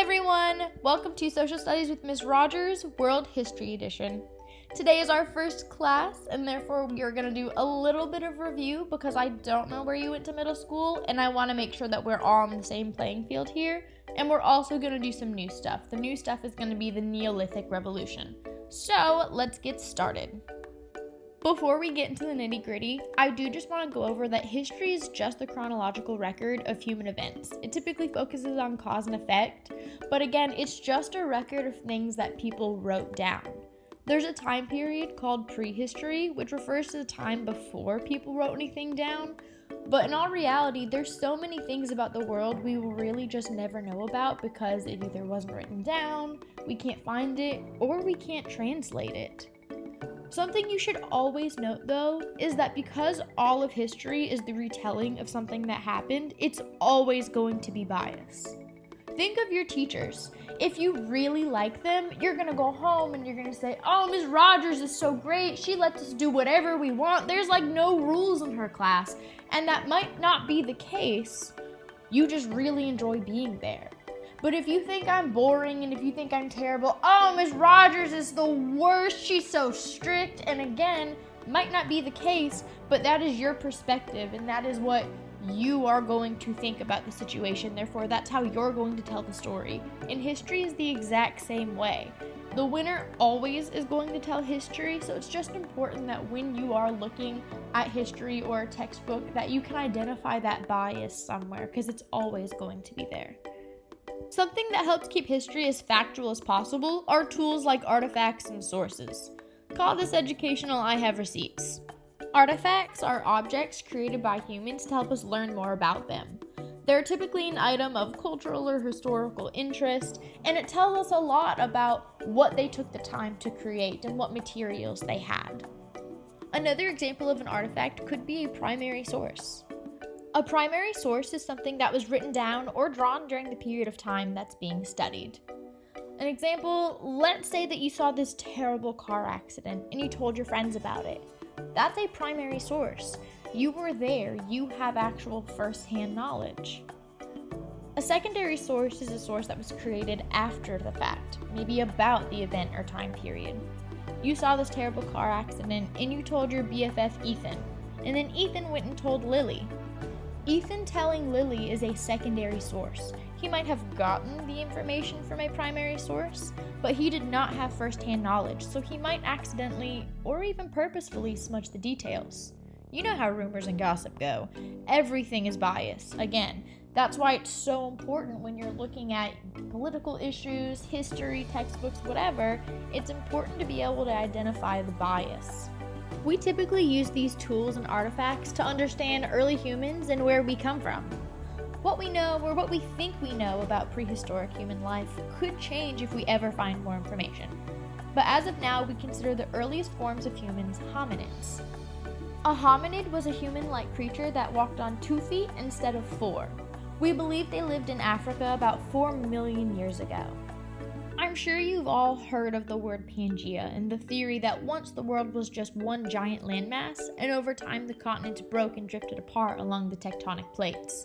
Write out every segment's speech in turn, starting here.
everyone! Welcome to Social Studies with Ms. Rogers, World History Edition. Today is our first class, and therefore we are going to do a little bit of review because I don't know where you went to middle school, and I want to make sure that we're all on the same playing field here. And we're also going to do some new stuff. The new stuff is going to be the Neolithic Revolution. So, let's get started. Before we get into the nitty-gritty, I do just want to go over that history is just the chronological record of human events. It typically focuses on cause and effect, but again, it's just a record of things that people wrote down. There's a time period called prehistory, which refers to the time before people wrote anything down, but in all reality, there's so many things about the world we will really just never know about because it either wasn't written down, we can't find it, or we can't translate it. Something you should always note, though, is that because all of history is the retelling of something that happened, it's always going to be biased. Think of your teachers. If you really like them, you're going to go home and you're going to say, "Oh, Ms. Rogers is so great. She lets us do whatever we want. There's like no rules in her class." And that might not be the case. You just really enjoy being there. But if you think I'm boring and if you think I'm terrible, "Oh, Ms. Rogers is the worst, she's so strict," and again, might not be the case, but that is your perspective and that is what you are going to think about the situation. Therefore, that's how you're going to tell the story. And history is the exact same way. The winner always is going to tell history, so it's just important that when you are looking at history or a textbook that you can identify that bias somewhere because it's always going to be there. Something that helps keep history as factual as possible are tools like artifacts and sources. Call this educational, I have receipts. Artifacts are objects created by humans to help us learn more about them. They're typically an item of cultural or historical interest, and it tells us a lot about what they took the time to create and what materials they had. Another example of an artifact could be a primary source. A primary source is something that was written down or drawn during the period of time that's being studied. An example, let's say that you saw this terrible car accident and you told your friends about it. That's a primary source. You were there, you have actual first-hand knowledge. A secondary source is a source that was created after the fact, maybe about the event or time period. You saw this terrible car accident and you told your BFF Ethan, and then Ethan went and told Lily. Ethan telling Lily is a secondary source. He might have gotten the information from a primary source, but he did not have first-hand knowledge, so he might accidentally or even purposefully smudge the details. You know how rumors and gossip go. Everything is biased. Again, that's why it's so important when you're looking at political issues, history, textbooks, whatever, it's important to be able to identify the bias. We typically use these tools and artifacts to understand early humans and where we come from. What we know or what we think we know about prehistoric human life could change if we ever find more information. But as of now, we consider the earliest forms of humans hominids. A hominid was a human-like creature that walked on 2 feet instead of 4. We believe they lived in Africa about 4 million years ago. I'm sure you've all heard of the word Pangea and the theory that once the world was just one giant landmass, and over time the continents broke and drifted apart along the tectonic plates.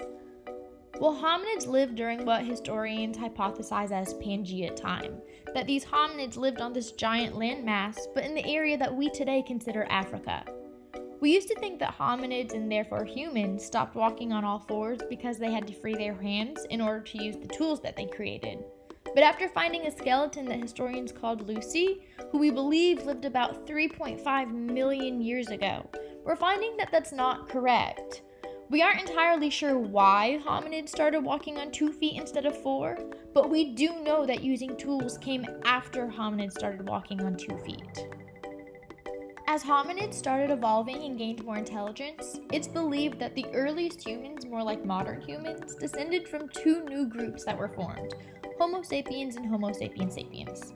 Well, hominids lived during what historians hypothesize as Pangea time, that these hominids lived on this giant landmass, but in the area that we today consider Africa. We used to think that hominids, and therefore humans, stopped walking on all fours because they had to free their hands in order to use the tools that they created. But after finding a skeleton that historians called Lucy, who we believe lived about 3.5 million years ago, we're finding that that's not correct. We aren't entirely sure why hominids started walking on 2 feet instead of 4, but we do know that using tools came after hominids started walking on 2 feet. As hominids started evolving and gained more intelligence, it's believed that the earliest humans, more like modern humans, descended from 2 new groups that were formed, Homo sapiens and Homo sapiens sapiens.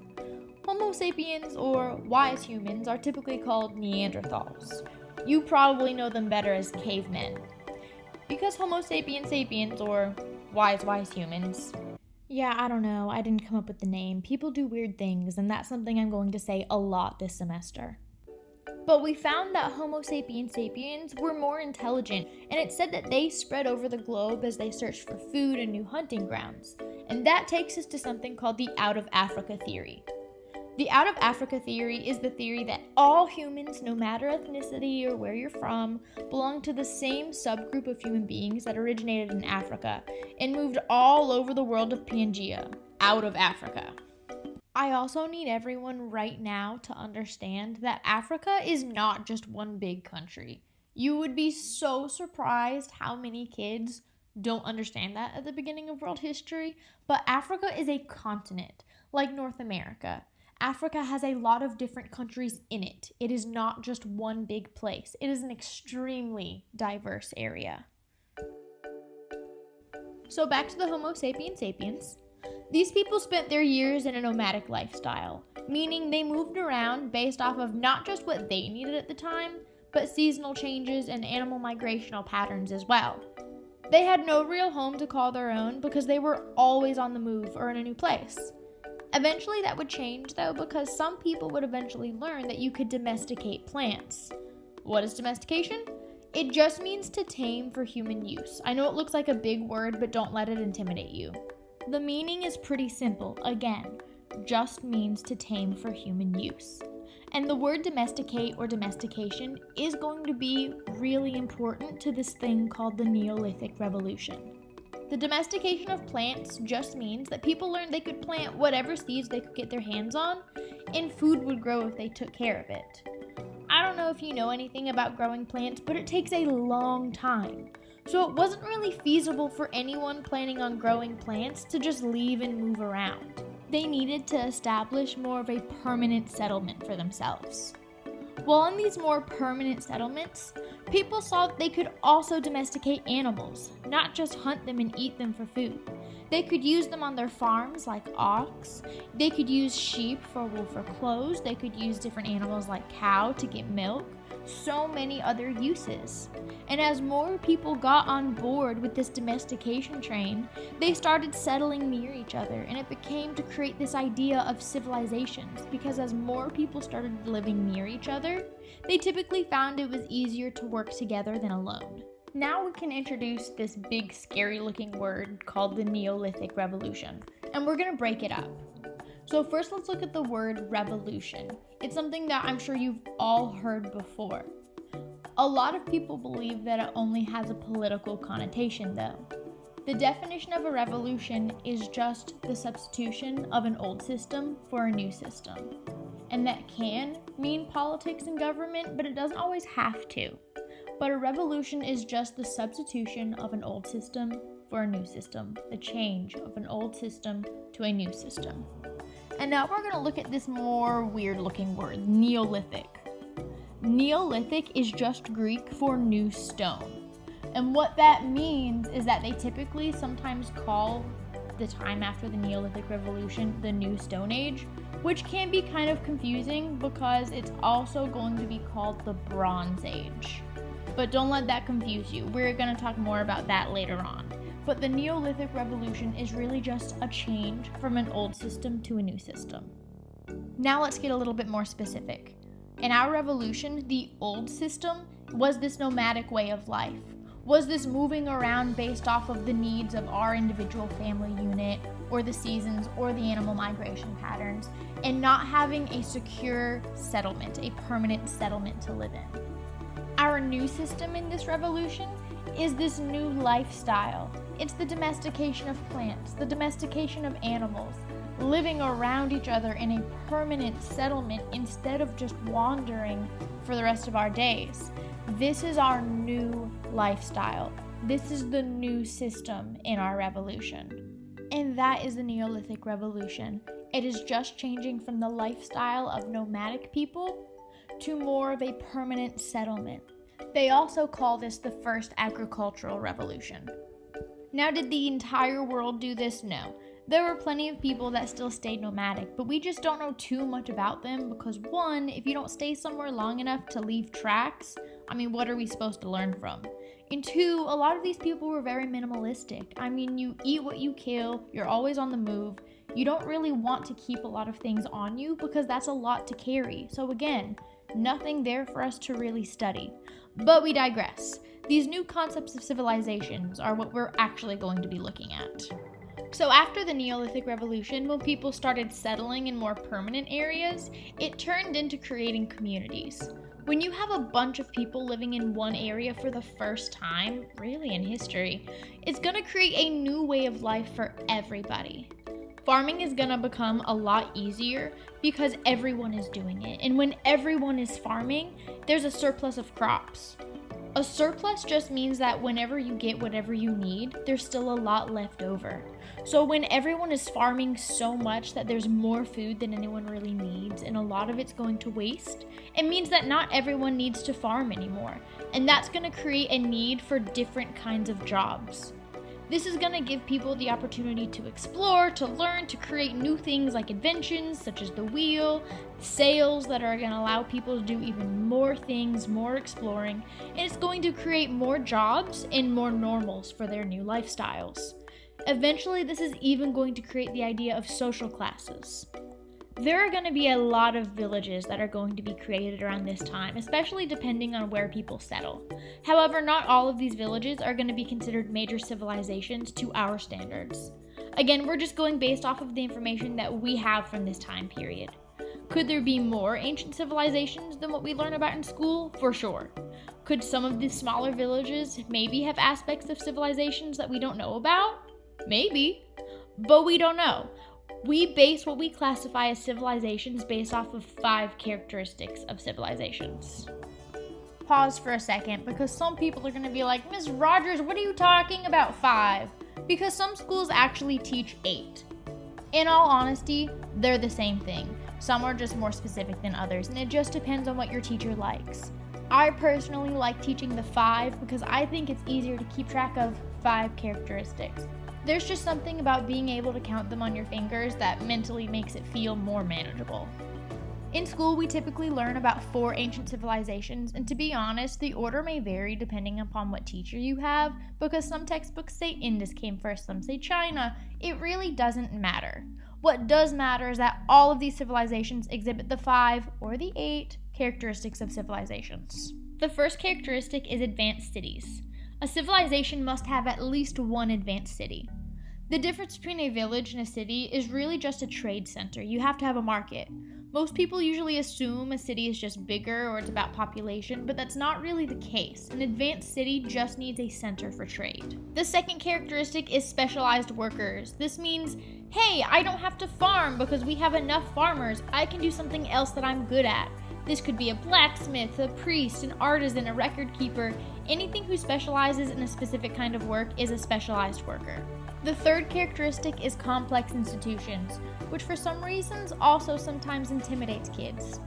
Homo sapiens, or wise humans, are typically called Neanderthals. You probably know them better as cavemen. Because Homo sapiens sapiens, or wise humans, yeah, I don't know, I didn't come up with the name. People do weird things, and that's something I'm going to say a lot this semester. But we found that Homo sapiens sapiens were more intelligent, and it said that they spread over the globe as they searched for food and new hunting grounds. And that takes us to something called the out of Africa theory. The out of Africa theory is the theory that all humans, no matter ethnicity or where you're from, belong to the same subgroup of human beings that originated in Africa and moved all over the world of Pangea, out of Africa. I also need everyone right now to understand that Africa is not just one big country. You would be so surprised how many kids don't understand that at the beginning of world history, but Africa is a continent, like North America. Africa has a lot of different countries in it. It is not just one big place. It is an extremely diverse area. So back to the Homo sapiens sapiens. These people spent their years in a nomadic lifestyle, meaning they moved around based off of not just what they needed at the time, but seasonal changes and animal migrational patterns as well. They had no real home to call their own because they were always on the move or in a new place. Eventually that would change though, because some people would eventually learn that you could domesticate plants. What is domestication? It just means to tame for human use. I know it looks like a big word, but don't let it intimidate you. The meaning is pretty simple. Again, just means to tame for human use. And the word domesticate or domestication is going to be really important to this thing called the Neolithic Revolution. The domestication of plants just means that people learned they could plant whatever seeds they could get their hands on, and food would grow if they took care of it. I don't know if you know anything about growing plants, but it takes a long time. So it wasn't really feasible for anyone planning on growing plants to just leave and move around. They needed to establish more of a permanent settlement for themselves. While in these more permanent settlements, people saw that they could also domesticate animals, not just hunt them and eat them for food. They could use them on their farms like ox, they could use sheep for wool for clothes, they could use different animals like cow to get milk, so many other uses. And as more people got on board with this domestication train, they started settling near each other, and it became to create this idea of civilizations, because as more people started living near each other, they typically found it was easier to work together than alone. Now we can introduce this big scary looking word called the Neolithic Revolution, and we're going to break it up. So first let's look at the word revolution. It's something that I'm sure you've all heard before. A lot of people believe that it only has a political connotation though. The definition of a revolution is just the substitution of an old system for a new system. And that can mean politics and government, but it doesn't always have to. But a revolution is just the substitution of an old system for a new system, the change of an old system to a new system. And now we're going to look at this more weird-looking word, Neolithic. Neolithic is just Greek for new stone. And what that means is that they typically sometimes call the time after the Neolithic Revolution the New Stone Age, which can be kind of confusing because it's also going to be called the Bronze Age. But don't let that confuse you. We're going to talk more about that later on. But the Neolithic Revolution is really just a change from an old system to a new system. Now let's get a little bit more specific. In our revolution, the old system was this nomadic way of life, was this moving around based off of the needs of our individual family unit, or the seasons, or the animal migration patterns, and not having a secure settlement, a permanent settlement to live in. Our new system in this revolution is this new lifestyle. It's the domestication of plants, the domestication of animals, living around each other in a permanent settlement instead of just wandering for the rest of our days. This is our new lifestyle. This is the new system in our revolution. And that is the Neolithic Revolution. It is just changing from the lifestyle of nomadic people to more of a permanent settlement. They also call this the first agricultural revolution. Now, did the entire world do this? No. There were plenty of people that still stayed nomadic, but we just don't know too much about them because one, if you don't stay somewhere long enough to leave tracks, what are we supposed to learn from? And two, a lot of these people were very minimalistic. You eat what you kill, you're always on the move. You don't really want to keep a lot of things on you because that's a lot to carry. So again, Nothing there for us to really study. But we digress. These new concepts of civilizations are what we're actually going to be looking at. So after the Neolithic Revolution, when people started settling in more permanent areas, it turned into creating communities. When you have a bunch of people living in one area for the first time, really in history, it's going to create a new way of life for everybody. Farming is going to become a lot easier because everyone is doing it. And when everyone is farming, there's a surplus of crops. A surplus just means that whenever you get whatever you need, there's still a lot left over. So when everyone is farming so much that there's more food than anyone really needs and a lot of it's going to waste, it means that not everyone needs to farm anymore. And that's going to create a need for different kinds of jobs. This is going to give people the opportunity to explore, to learn, to create new things like inventions such as the wheel, sails that are going to allow people to do even more things, more exploring, and it's going to create more jobs and more normals for their new lifestyles. Eventually, this is even going to create the idea of social classes. There are going to be a lot of villages that are going to be created around this time, especially depending on where people settle. However, not all of these villages are going to be considered major civilizations to our standards. Again, we're just going based off of the information that we have from this time period. Could there be more ancient civilizations than what we learn about in school? For sure. Could some of these smaller villages maybe have aspects of civilizations that we don't know about? Maybe. But we don't know. We base what we classify as civilizations based off of 5 characteristics of civilizations. Pause for a second, because some people are going to be like, Ms. Rogers, what are you talking about 5? Because some schools actually teach 8. In all honesty, they're the same thing. Some are just more specific than others, and it just depends on what your teacher likes. I personally like teaching the 5 because I think it's easier to keep track of 5 characteristics. There's just something about being able to count them on your fingers that mentally makes it feel more manageable. In school, we typically learn about 4 ancient civilizations, and to be honest, the order may vary depending upon what teacher you have, because some textbooks say Indus came first, some say China. It really doesn't matter. What does matter is that all of these civilizations exhibit the 5 or the 8 characteristics of civilizations. The first characteristic is advanced cities. A civilization must have at least one advanced city. The difference between a village and a city is really just a trade center. You have to have a market. Most people usually assume a city is just bigger or it's about population, but that's not really the case. An advanced city just needs a center for trade. The second characteristic is specialized workers. This means, hey, I don't have to farm because we have enough farmers. I can do something else that I'm good at. This could be a blacksmith, a priest, an artisan, a record keeper. Anything who specializes in a specific kind of work is a specialized worker. The third characteristic is complex institutions, which for some reasons also sometimes intimidates kids.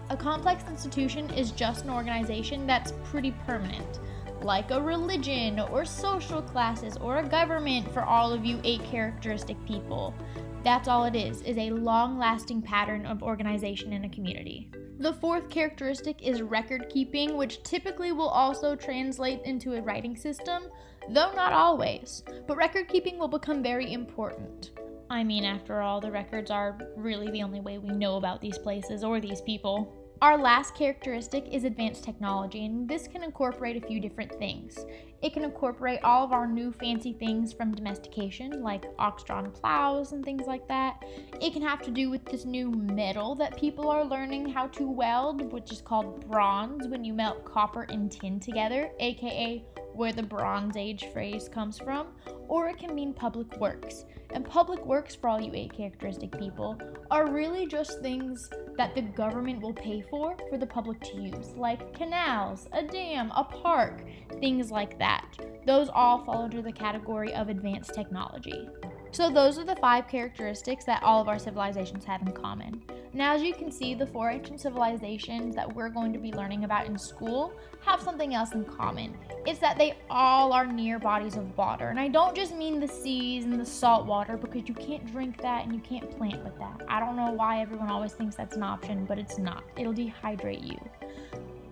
A complex institution is just an organization that's pretty permanent, like a religion or social classes or a government for all of you 8 characteristic people. That's all it is a long-lasting pattern of organization in a community. The fourth characteristic is record keeping, which typically will also translate into a writing system, though not always. But record keeping will become very important. I mean, after all, the records are really the only way we know about these places or these people. Our last characteristic is advanced technology, and this can incorporate a few different things. It can incorporate all of our new fancy things from domestication, like ox-drawn plows and things like that. It can have to do with this new metal that people are learning how to weld, which is called bronze, when you melt copper and tin together, aka where the Bronze Age phrase comes from. Or it can mean public works. And public works, for all you 8 characteristic people, are really just things that the government will pay for the public to use, like canals, a dam, a park, things like that. Those all fall under the category of advanced technology. So those are the 5 characteristics that all of our civilizations have in common. Now, as you can see, the 4 ancient civilizations that we're going to be learning about in school have something else in common. It's that they all are near bodies of water. And I don't just mean the seas and the salt water, because you can't drink that and you can't plant with that. I don't know why everyone always thinks that's an option, but it's not. It'll dehydrate you.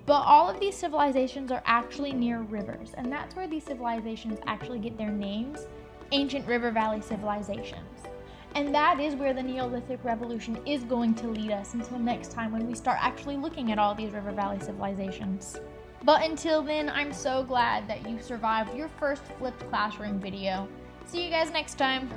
But all of these civilizations are actually near rivers, and that's where these civilizations actually get their names, ancient river valley civilizations. And that is where the Neolithic revolution is going to lead us until next time when we start actually looking at all these river valley civilizations. But until then, I'm so glad that you survived your first flipped classroom video. See you guys next time.